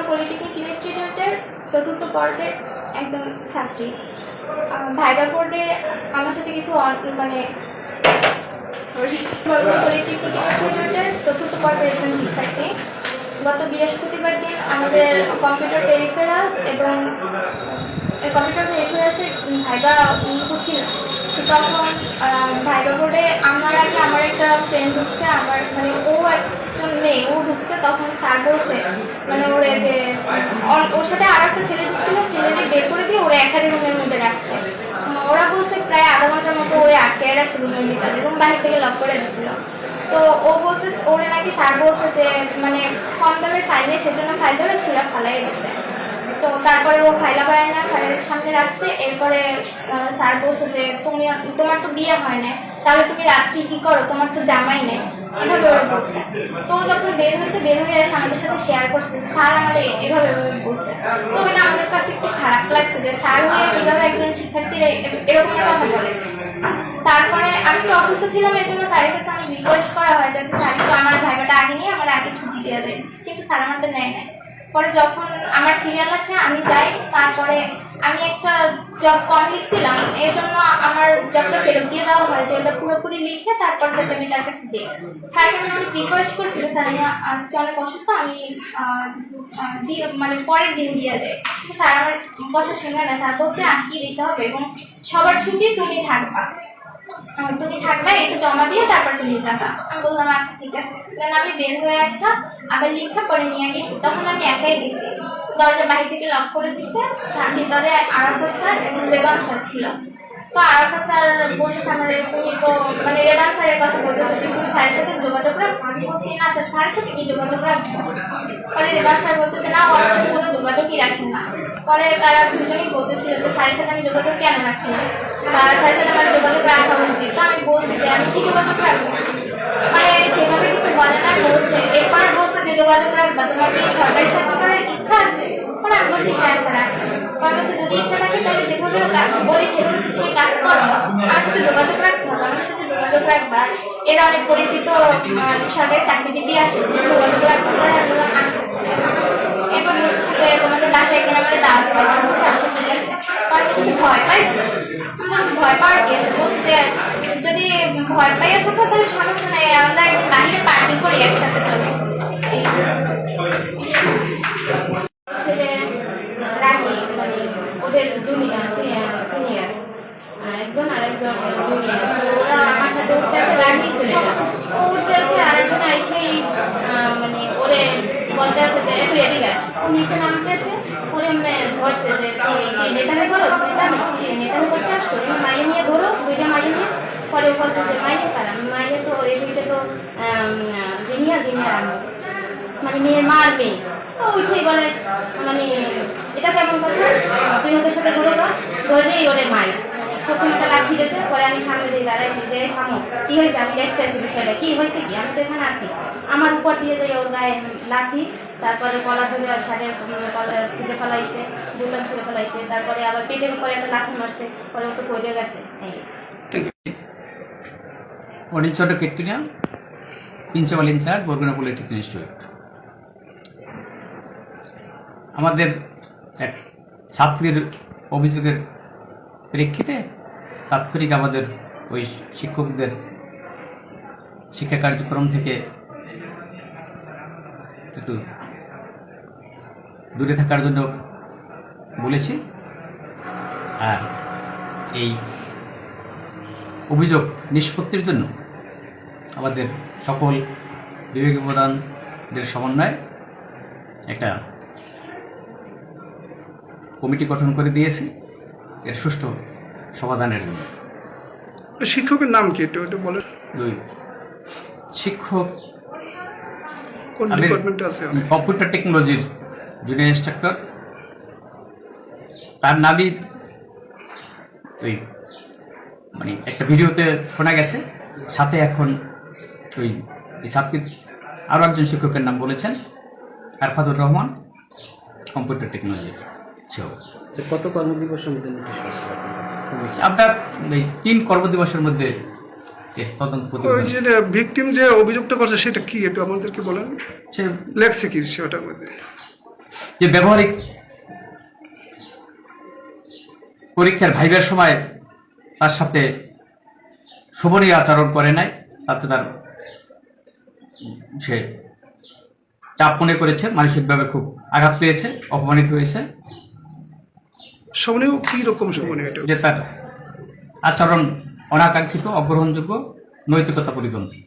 Polytechnic ইনস্টিটিউটের চতুর্থ পর্বের একজন ছাত্রী। ভাইবা বোর্ডে আমার সাথে কিছু মানে পলিটেকনিক ইনস্টিটিউটের চতুর্থ পর্বের একজন শিক্ষার্থী। গত বৃহস্পতিবার দিন আমাদের কম্পিউটার পেরিফেরালস এবং কম্পিউটার পেরিফেরালসের ভাইবা করছিল। তখন ভাইবা বোর্ডে আমার আগে আমার একটা ফ্রেন্ড ঢুকছে, আমার মানে ও একজন মেয়ে, ও ঢুকছে। তখন স্যার বলছে মানে ওরে যে ওর সাথে আর একটা ছেলে ঢুকছিল, ছেলেকে বের করে দিয়ে ওরা একটা রুমের মধ্যে রাখছে। ওরা বলছে প্রায় আধা ঘন্টার মতো ওরে আটকে রাখছে রুমের ভিতরে, রুম বাহির থেকে লক করে দিচ্ছিল। তো ও বলতে ওরে নাকি স্যার বলছে যে মানে কম দামের ফাইল নেই, সেজন্য ফাইল ধরে ছুঁড়া ফালাই দিচ্ছে। তো তারপরে ও ফাইলা বাড়ায় না স্যারের সামনে রাখছে। এরপরে স্যার বলছে যে তোমার তো বিয়ে হয় না, তাহলে তুমি রাত্রি কি করো, তোমার তো জামাই নেই, এভাবে ওরা বলছে। তো যখন বের হয়েছে, বের হয়ে এসে আমাদের সাথে শেয়ার করছে স্যার আমার এভাবে বলছে। তো ওইটা আমাদের কাছে একটু খারাপ লাগছে যে স্যার হয়ে কীভাবে একজন শিক্ষার্থীরা এরকম কথা বলে। তারপরে আমি তো অসুস্থ ছিলাম, এর জন্য স্যারের কাছে আমি রিকোয়েস্ট করা হয় যাতে স্যার একটু আমার ভাইবাটা আগে নিয়ে আমার আগে ছুটি দিয়ে দেয়, কিন্তু স্যার আমাদের নেয় নাই। পরে যখন আমার সিরিয়াল আসে আমি যাই, তারপরে আমি একটা জব কম লিখছিলাম, এই জন্য আমার জবটা ফেরত দিয়ে দেওয়া হয় যে ওটা পুরোপুরি লিখে তারপর যাতে আমি তার কাছে দিই। স্যারকে আমি অনেক রিকোয়েস্ট করছিল স্যার আমি আজকে অনেক অসুস্থ, আমি মানে পরের দিন দিয়ে যাই। স্যার আমার কথা শুনে না, স্যার বলছে আজকেই দিতে হবে এবং সবার ছুটি তুমি থাকবা, এটা জমা দিয়ে তারপর তুমি যাবা। আমি বললাম আচ্ছা ঠিক আছে। দেন আমি বের হয়ে আসা আবার লিখা পরে নিয়ে গেছি। তখন আমি একাই গেছি, দরজা বাহির থেকে লক করে দিচ্ছে। ভিতরে আরাফাত স্যার এবং রেবান স্যার ছিল। তো আরাফাত স্যার বলতেছে আমার তুমি তো মানে রেবান স্যারের কথা বলতেছে যে তুমি স্যারের সাথে যোগাযোগ রাখো। আমি বলছি না স্যার, স্যারের সাথে কি যোগাযোগ রাখবো। পরে রেবান স্যার বলতেছে না ওর সাথে কোনো যোগাযোগই রাখেন না। পরে তারা দুজনেই বলতেছিল যে স্যারের সাথে আমি যোগাযোগ কেন রাখি না, বা স্যারের সাথে আমার যোগাযোগ রাখা উচিত। তো আমি বলছি যে আমি কি যোগাযোগ রাখবো, মানে সেভাবে কিছু বলে না। বলছে এরপর বলছে যে যোগাযোগ রাখবা, তোমার কি সরকারি চাকরি করার ইচ্ছা আছে? পরে আমি বলছি হ্যাঁ স্যার আছে। আমার কাছে যদি ইচ্ছা থাকে তাহলে যেভাবে বলি সেভাবে তুমি কাজ করো, আমার সাথে যোগাযোগ রাখতে হবে, আমার সাথে যোগাযোগ রাখবা। এরা অনেক পরিচিত সরকারি চাকরিজীবী আছে, যোগাযোগ রাখতে পারে। আমি বললাম আচ্ছা। এরপর বলছে তোমাদের বাসায় এখানে আমাকে দাওয়াত দেবে। আমি বলছি আচ্ছা ঠিক আছে। পরে বলছি ভয় পাইছো? আমি বলছি ভয় পাওয়ার কি আছে, বলছে যদি ভয় পাইয়া থাকো তাহলে সমস্যা নেই, আমরা একদিন বাহিরে পার্টি করি একসাথে, চলো। রাখি মানে ওদের জুনিয়র সিনিয়র একজন আর একজন জুনিয়র, ওরা আমার সাথে উঠতে আছে। রাখি ছেলেটা ও উঠতে আছে, আর একজন এসেই মানে ওরে বলতে আছে যে তুই এদিকে আস। ও নিচে নামতে আছে, ওরে ধরছে যে নেতানে করো, নেতানে করতে আসছো, মাইয়ে নিয়ে ধরো, দুইটা মাইয়ে নিয়ে। পরে বলছে যে মাইয়ে কারা, মাইয়ে তো এই দুইটা তো জিনিয়ার আমি মানে মেয়ের মার মেয়ে। তো উঠেই বলে মানে এটা কেমন কথা, তুই ওদের সাথে ঘুরে বা ধরেই ওদের মায়ের প্রথম একটা লাঠি গেছে। পরে আমি সামনে দিয়ে দাঁড়াইছি যে থামো, কী হয়েছে, আমি দেখতেছি বিষয়টা কী হয়েছে, কি আমি তো এখানে আসি। আমার উপর দিয়ে যাই ওর গায়ে লাঠি, তারপরে গলা ধরে আর শাড়ি ছিঁড়ে ফেলাইছে, বুতাম ছিঁড়ে ফেলাইছে, তারপরে আবার পেটের উপরে একটা লাঠি মারছে। পরে ও তো পড়ে গেছে। Anil Chatta Kirtania, principal in charge, Barguna polytechnic institute. আমাদের এক ছাত্রীর অভিযোগের প্রেক্ষিতে তাৎক্ষণিক আমাদের ওই শিক্ষকদের শিক্ষা কার্যক্রম থেকে একটু দূরে থাকার জন্য বলেছি। আর এই অভিযোগ নিষ্পত্তির জন্য আমাদের সকল বিভাগীয় প্রধানদের সমন্বয়ে একটা কমিটি গঠন করে দিয়েছি এর সুষ্ঠু সমাধানের জন্য। শিক্ষকের নাম কি একটু বলে? দুই শিক্ষক কোন ডিপার্টমেন্টে আছে? কম্পিউটার টেকনোলজির জুনিয়র ইনস্ট্রাক্টর। তার নামই ওই মানে একটা ভিডিওতে শোনা গেছে, সাথে এখন ওই ছাত্রীর আরও একজন শিক্ষকের নাম বলেছেন, আরফাতুর রহমান, কম্পিউটার টেকনোলজির সেও কত কর্মদিবসের মধ্যে নোটিশ আপনার এই 3 কর্মদিবসের মধ্যে এর তদন্ত ওই প্রতিবেদন যে ভিকটিম যে অভিযোগটা করছে সেটা কি একটু আমাদেরকে বলেন, সে লেখছে কি সেটার মধ্যে? যে ব্যবহারিক পরীক্ষার ভাইবার সময় তার সাথে শোভনীয় আচরণ করে নাই, তাতে তার সে চাপ মনে করেছে, মানসিকভাবে খুব আঘাত পেয়েছে, অপমানিত হয়েছে, শোভনীয় কি রকম শোভনীয় এটা? যে তার আচরণ অনাকাঙ্ক্ষিত, অগ্রহণযোগ্য, নৈতিকতা পরিপন্থী।